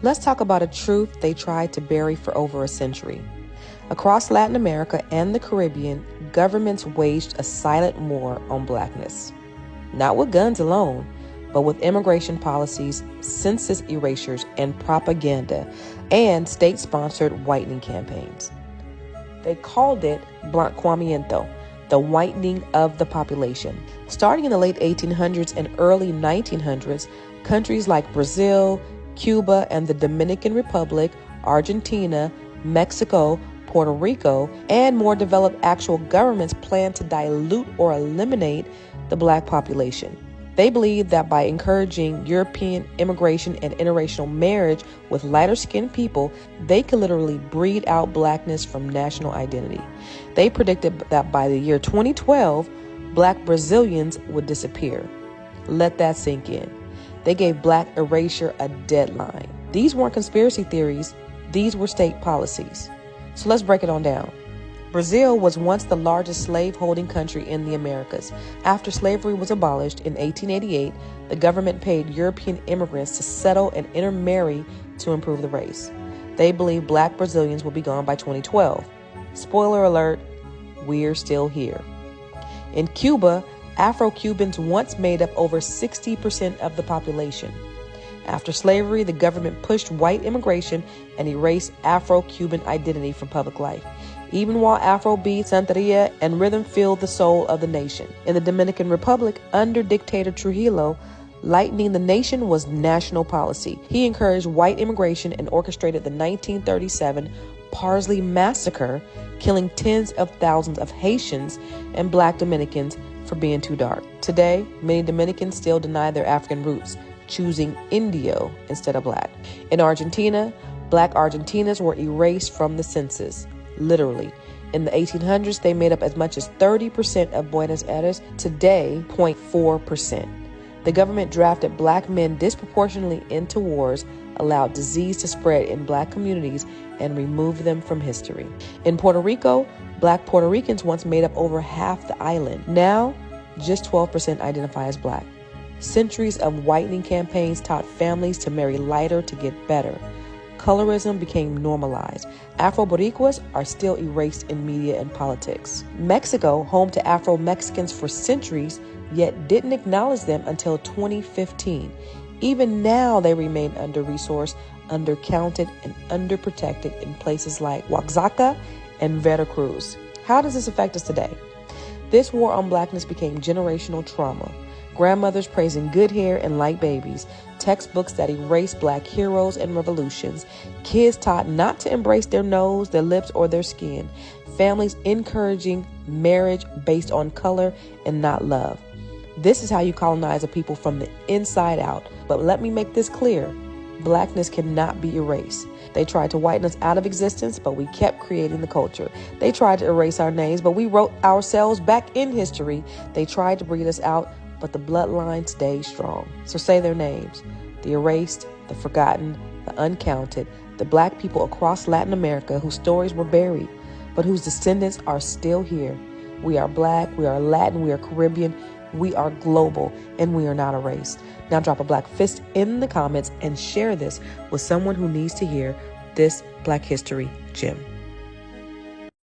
Let's talk about a truth they tried to bury for over a century. Across Latin America and the Caribbean, governments waged a silent war on Blackness. Not with guns alone, but with immigration policies, census erasures, and propaganda, and state-sponsored whitening campaigns. They called it blanqueamiento, the whitening of the population. Starting in the late 1800s and early 1900s, countries like Brazil, Cuba, and the Dominican Republic, Argentina, Mexico, Puerto Rico, and more developed actual governments planned to dilute or eliminate the Black population. They believed that by encouraging European immigration and interracial marriage with lighter-skinned people, they could literally breed out Blackness from national identity. They predicted that by the year 2012, Black Brazilians would disappear. Let that sink in. They gave Black erasure a deadline. These weren't conspiracy theories, these were state policies. So let's break it on down. Brazil was once the largest slave-holding country in the Americas. After slavery was abolished in 1888, the government paid European immigrants to settle and intermarry to improve the race. They believed Black Brazilians would be gone by 2012. Spoiler alert, we're still here. In Cuba, Afro-Cubans once made up over 60% of the population. After slavery, the government pushed white immigration and erased Afro-Cuban identity from public life, even while Afrobeat, Santeria, and rhythm filled the soul of the nation. In the Dominican Republic, under dictator Trujillo, lightening the nation was national policy. He encouraged white immigration and orchestrated the 1937 Parsley Massacre, killing tens of thousands of Haitians and Black Dominicans for being too dark. Today, many Dominicans still deny their African roots, choosing Indio instead of Black. In Argentina, Black Argentinians were erased from the census, literally. In the 1800s, they made up as much as 30% of Buenos Aires. Today, 0.4%. The government drafted Black men disproportionately into wars, allowed disease to spread in Black communities, and removed them from history. In Puerto Rico, Black Puerto Ricans once made up over half the island. Now, just 12% identify as Black. Centuries of whitening campaigns taught families to marry lighter to get better. Colorism became normalized. Afro-Boricuas are still erased in media and politics. Mexico, home to Afro-Mexicans for centuries, yet didn't acknowledge them until 2015. Even now, they remain under-resourced, undercounted, and underprotected in places like Oaxaca and Veracruz. How does this affect us today? This war on Blackness became generational trauma. Grandmothers praising good hair and light babies, textbooks that erase Black heroes and revolutions, kids taught not to embrace their nose, their lips, or their skin, families encouraging marriage based on color and not love. This is how you colonize a people from the inside out. But let me make this clear. Blackness cannot be erased. They tried to whiten us out of existence, but we kept creating the culture. They tried to erase our names, but we wrote ourselves back in history. They tried to breed us out, but the bloodline stayed strong. So say their names: the erased, the forgotten, the uncounted, the Black people across Latin America whose stories were buried, but whose descendants are still here. We are Black, we are Latin, we are Caribbean, we are global, and we are not erased. Now drop a Black fist in the comments and share this with someone who needs to hear this Black History gem.